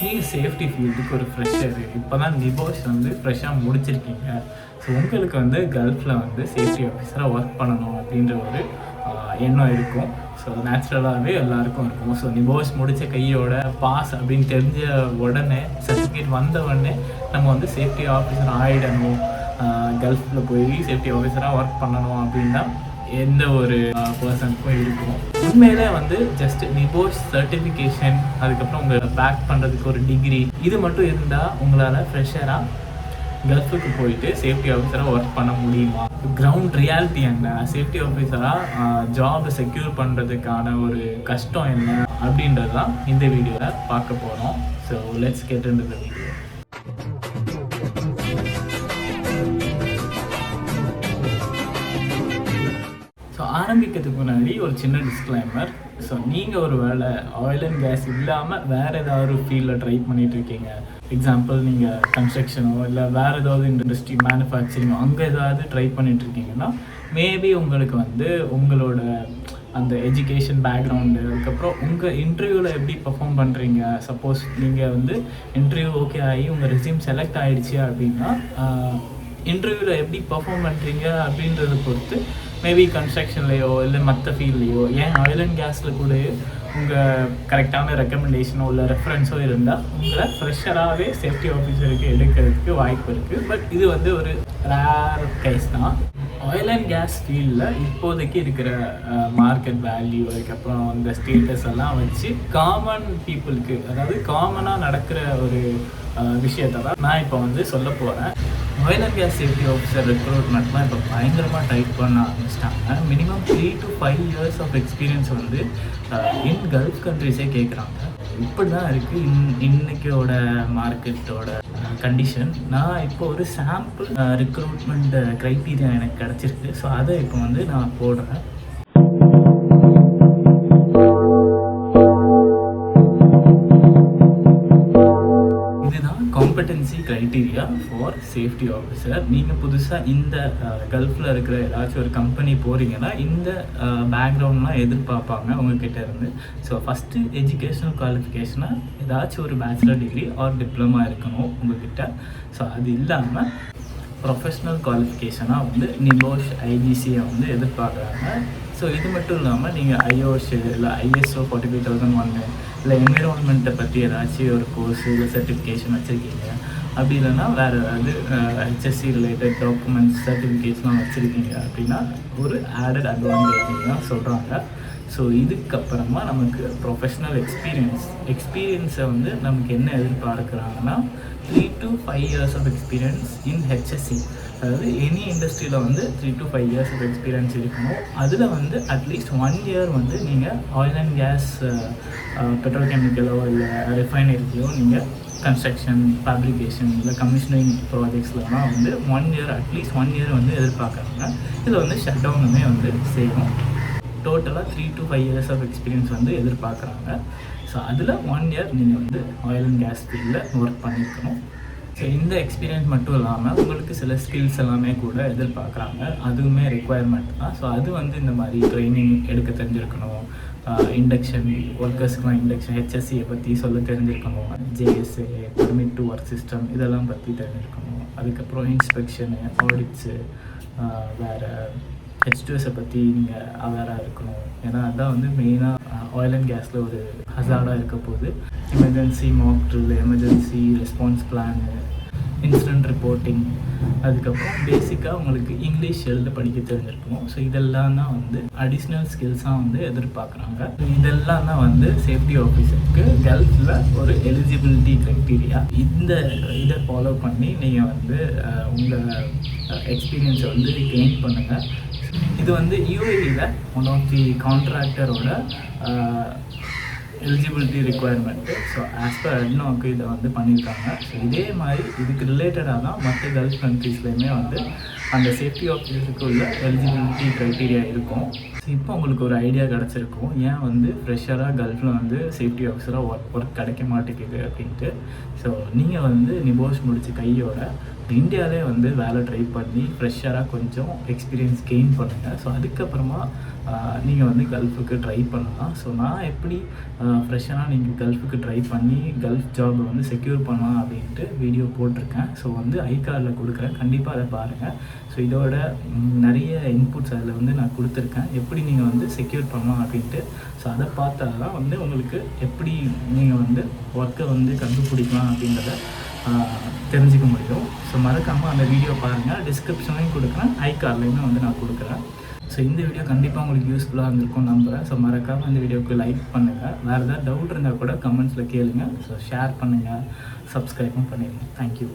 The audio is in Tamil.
நீங்கள் சேஃப்டி ஃபீல்டுக்கு ஒரு ஃப்ரெஷர், இப்போ தான் நிபோஷ் வந்து ஃப்ரெஷ்ஷாக முடிச்சிருக்கீங்க. ஸோ உங்களுக்கு வந்து கல்ஃபில் வந்து சேஃப்டி ஆஃபீஸராக ஒர்க் பண்ணணும் அப்படின்ற ஒரு எண்ணம் இருக்கும். ஸோ நேச்சுரலாகவே எல்லாருக்கும் இருக்கும். ஸோ நிபோஷ் முடித்த கையோட பாஸ் அப்படின்னு தெரிஞ்ச உடனே, சர்டிஃபிகேட் வந்த உடனே நம்ம வந்து சேஃப்டி ஆஃபீஸர் ஆகிடணும், கல்ஃபில் போய் சேஃப்டி ஆஃபீஸராக ஒர்க் பண்ணணும் அப்படின்னா எந்த ஒரு பர்சனுக்கும் இருக்கும். உண்மையிலே வந்து ஜஸ்ட் நிபோஷ் சர்டிஃபிகேஷன், அதுக்கப்புறம் உங்களை பேக் பண்ணுறதுக்கு ஒரு டிகிரி, இது மட்டும் இருந்தால் உங்களால் ஃப்ரெஷராக கல்ஃபுக்கு போயிட்டு சேஃப்டி ஆஃபீஸராக ஒர்க் பண்ண முடியுமா? கிரவுண்ட் ரியாலிட்டி என்ன, சேஃப்டி ஆஃபீஸராக ஜாப் செக்யூர் பண்ணுறதுக்கான ஒரு கஷ்டம் என்ன அப்படின்றது தான் இந்த வீடியோவில் பார்க்க போகிறோம். So let's get into the video. So ஆரம்பிக்கிறதுக்கு முன்னாடி ஒரு சின்ன டிஸ்க்ளைமர். ஸோ நீங்கள் ஒரு வேளை ஆயில் அண்ட் கேஸ் இல்லாமல் வேறு ஏதாவது ஒரு ஃபீல்டில் ட்ரை பண்ணிகிட்டு இருக்கீங்க, எக்ஸாம்பிள் நீங்கள் கன்ஸ்ட்ரக்ஷனோ இல்லை வேறு ஏதாவது இண்டஸ்ட்ரி மேனுஃபேக்சரிங்கோ அங்கே ஏதாவது ட்ரை பண்ணிகிட்டு இருக்கீங்கன்னா, மேபி உங்களுக்கு வந்து உங்களோட அந்த எஜுகேஷன் பேக்ரவுண்டு, அதுக்கப்புறம் உங்கள் இன்டர்வியூவில் எப்படி பர்ஃபார்ம் பண்ணுறீங்க, சப்போஸ் நீங்கள் வந்து இன்டர்வியூ ஓகே ஆகி உங்கள் ரெஸ்யூம் செலக்ட் ஆகிடுச்சு அப்படின்னா இன்டர்வியூவில் எப்படி பர்ஃபார்ம் பண்ணுறீங்க அப்படின்றத பொறுத்து மேபி கன்ஸ்ட்ரக்ஷன்லேயோ இல்லை மற்ற ஃபீல்ட்லேயோ, ஏன் ஆயில் அண்ட் கேஸில் கூட உங்கள் கரெக்டான ரெக்கமெண்டேஷனோ இல்லை ரெஃபரன்ஸோ இருந்தால் உங்களை ஃப்ரெஷராகவே சேஃப்டி ஆஃபீஸருக்கு எடுக்கிறதுக்கு வாய்ப்பு இருக்குது. பட் இது வந்து ஒரு ரேர் கேஸ் தான். ஆயில் அண்ட் கேஸ் ஃபீல்டில் இப்போதைக்கு இருக்கிற மார்க்கெட் வேல்யூ, அதுக்கப்புறம் அந்த ஸ்டேட்டஸ் எல்லாம் வச்சு காமன் பீப்புளுக்கு, அதாவது காமனாக நடக்கிற ஒரு விஷயத்தை தான் நான் இப்போ வந்து சொல்ல போகிறேன். Oil and gas safety officer ரெக்ரூட்மெண்ட்லாம் இப்போ பயங்கரமாக டைப் பண்ண ஆரம்பிச்சிட்டாங்க. Minimum 3 to 5 years of experience வந்து இன் கல்ஃப் கண்ட்ரிஸே கேட்குறாங்க. இப்படி தான் இருக்குது இன்னைக்கோட மார்க்கெட்டோட கண்டிஷன். நான் இப்போ ஒரு சாம்பிள் ரெக்ரூட்மெண்ட் க்ரைட்டீரியா எனக்கு கிடச்சிருக்கு. ஸோ அதை இப்போ வந்து நான் போடுறேன். Competency criteria for safety officer. நீங்கள் புதுசாக இந்த கல்ஃபில் இருக்கிற ஏதாச்சும் ஒரு கம்பெனி போகிறீங்கன்னா இந்த பேக்ரவுண்ட்லாம் எதிர்பார்ப்பாங்க உங்ககிட்ட இருந்து. ஸோ ஃபஸ்ட்டு எஜுகேஷ்னல் குவாலிஃபிகேஷனாக ஏதாச்சும் ஒரு பேச்சுலர் டிகிரி ஆர் டிப்ளமா இருக்கணும் உங்கள்கிட்ட. ஸோ அது இல்லாமல் ப்ரொஃபஷ்னல் குவாலிஃபிகேஷனாக வந்து நிபோஷ் ஐஜிசியை வந்து எதிர்பார்க்குறாங்க. ஸோ இது மட்டும் இல்லாமல் நீங்கள் ஐஓஷ் இல்லை ISO 45001 இல்லை என்விரான்மெண்ட்டை பற்றி ஏதாச்சும் ஒரு கோர்ஸு இல்லை சர்டிஃபிகேஷன் வச்சுருக்கீங்க, அப்படி இல்லைன்னா வேறு ஏதாவது HSC ரிலேட்டட் டாக்குமெண்ட்ஸ் சர்டிஃபிகேட்ஸ்லாம் வச்சுருக்கீங்க அப்படின்னா ஒரு ஆடட் அட்வான்டேஜ் தான் சொல்கிறாங்க. ஸோ இதுக்கப்புறமா நமக்கு ப்ரொஃபஷ்னல் எக்ஸ்பீரியன்ஸை வந்து நமக்கு என்ன எதிர்பார்க்குறாங்கன்னா 3 to 5 years of experience in HSC. அதாவது எனி இண்டஸ்ட்ரியில் வந்து 3 to 5 years ஆஃப் எக்ஸ்பீரியன்ஸ் இருக்கணும். அதில் வந்து அட்லீஸ்ட் 1 year வந்து நீங்கள் ஆயில் அண்ட் கேஸ் பெட்ரோகெமிக்கலோ இல்லை ரிஃபைனரிலையோ நீங்கள் கன்ஸ்ட்ரக்ஷன், ஃபேப்ரிகேஷன் இல்லை கமிஷனிங் ப்ராஜெக்ட்ஸ்லாம் வந்து 1 year அட்லீஸ்ட் 1 year வந்து எதிர்பார்க்குறாங்க. இதில் வந்து ஷட் டவுனுமே வந்து சேரும். டோட்டலாக 3 to 5 years ஆஃப் எக்ஸ்பீரியன்ஸ் வந்து எதிர்பார்க்குறாங்க. ஸோ அதில் 1 year நீங்கள் வந்து ஆயில் அண்ட் கேஸ் ஃபீல்டில் ஒர்க் பண்ணியிருக்கணும். ஸோ இந்த எக்ஸ்பீரியன்ஸ் மட்டும் இல்லாமல் உங்களுக்கு சில ஸ்கில்ஸ் எல்லாமே கூட எதிர்பார்க்குறாங்க, அதுவுமே ரெக்குவயர்மெண்ட் தான். ஸோ அது வந்து இந்த மாதிரி ட்ரைனிங் எடுக்க தெரிஞ்சிருக்கணும், இண்டக்ஷன் ஒர்க்கர்ஸ்க்குலாம் இண்டக்ஷன் HSCயை பற்றி சொல்ல தெரிஞ்சிருக்கணும், JSA permit to work system இதெல்லாம் பற்றி தெரிஞ்சிருக்கணும். அதுக்கப்புறம் இன்ஸ்பெக்ஷனு, ஆடிட்ஸு, வேறு H2Sஐ பற்றி நீங்கள் அவேராக இருக்கணும். ஏன்னா அதுதான் வந்து மெயினாக ஆயில் அண்ட் கேஸில் ஒரு ஹசார்டாக இருக்க போகுது. Emergency mock drill, emergency response plan, incident reporting, அதுக்கப்புறம் பேசிக்காக உங்களுக்கு இங்கிலீஷ் எழுத படிக்க தெரிஞ்சிருக்கணும். ஸோ இதெல்லாம் தான் வந்து அடிஷ்னல் ஸ்கில்ஸாக வந்து எதிர்பார்க்குறாங்க. இதெல்லாம் தான் வந்து சேஃப்டி ஆஃபீஸருக்கு கல்ஃபில் ஒரு எலிஜிபிலிட்டி க்ரைட்டீரியா. இதை ஃபாலோ பண்ணி நீங்கள் வந்து உங்கள் எக்ஸ்பீரியன்ஸை வந்து கெயின் பண்ணுங்கள். இது வந்து UAEல ஒன் ஆஃப் தி கான்ட்ராக்டரோட eligibility requirement. So as per அட்னாக்கு இதை வந்து பண்ணியிருக்காங்க. ஸோ இதே மாதிரி இதுக்கு ரிலேட்டடாக தான் மற்ற கல்ஃப் கண்ட்ரீஸ்லேயுமே வந்து அந்த சேஃப்டி ஆஃபீஸருக்கு உள்ள எலிஜிபிலிட்டி க்ரைட்டீரியா இருக்கும். ஸோ இப்போ உங்களுக்கு ஒரு ஐடியா கிடச்சிருக்கும் ஏன் வந்து ஃப்ரெஷராக கல்ஃபில் வந்து சேஃப்டி ஆஃபீஸராக ஒர்க் கிடைக்க மாட்டேங்குது அப்படின்ட்டு. ஸோ நீங்கள் வந்து நிபோஷ் முடிச்ச கையோட இந்தியாவிலே வந்து வேலை ட்ரை பண்ணி ஃப்ரெஷராக கொஞ்சம் எக்ஸ்பீரியன்ஸ் கெயின் பண்ணுங்கள். ஸோ அதுக்கப்புறமா நீங்கள் வந்து கல்ஃபுக்கு ட்ரை பண்ணலாம். ஸோ நான் எப்படி ஃப்ரெஷ்ஷாக நீங்கள் கல்ஃபுக்கு ட்ரை பண்ணி கல்ஃப் ஜாபை வந்து செக்யூர் பண்ணலாம் அப்படின்ட்டு வீடியோ போட்டிருக்கேன். ஸோ வந்து ஐகார்டில் கொடுக்குறேன், கண்டிப்பாக அதை பாருங்கள். ஸோ இதோட நிறைய இன்புட்ஸ் அதில் வந்து நான் கொடுத்துருக்கேன், எப்படி நீங்கள் வந்து செக்யூர் பண்ணலாம் அப்படின்ட்டு. ஸோ அதை பார்த்தா தான் வந்து உங்களுக்கு எப்படி நீங்கள் வந்து ஒர்க்கை வந்து கண்டுபிடிக்கலாம் அப்படின்றத தெரிஞ்சிக்க முடியும். ஸோ மறக்காமல் அந்த வீடியோ பாருங்கள், டிஸ்கிரிப்ஷன்லையும் கொடுக்குறேன், ஐகார்ட்லையுமே வந்து நான் கொடுக்குறேன். ஸோ இந்த வீடியோ கண்டிப்பாக உங்களுக்கு யூஸ்ஃபுல்லாக இருந்திருக்கும் நம்புகிறேன். ஸோ மறக்காமல் இந்த வீடியோவுக்கு லைக் பண்ணுங்கள், வேறு ஏதாவது டவுட் இருந்தால் கூட கமெண்ட்ஸில் கேளுங்கள். ஸோ ஷேர் பண்ணுங்கள், சப்ஸ்கிரைபும் பண்ணிடுங்க. தேங்க்யூ.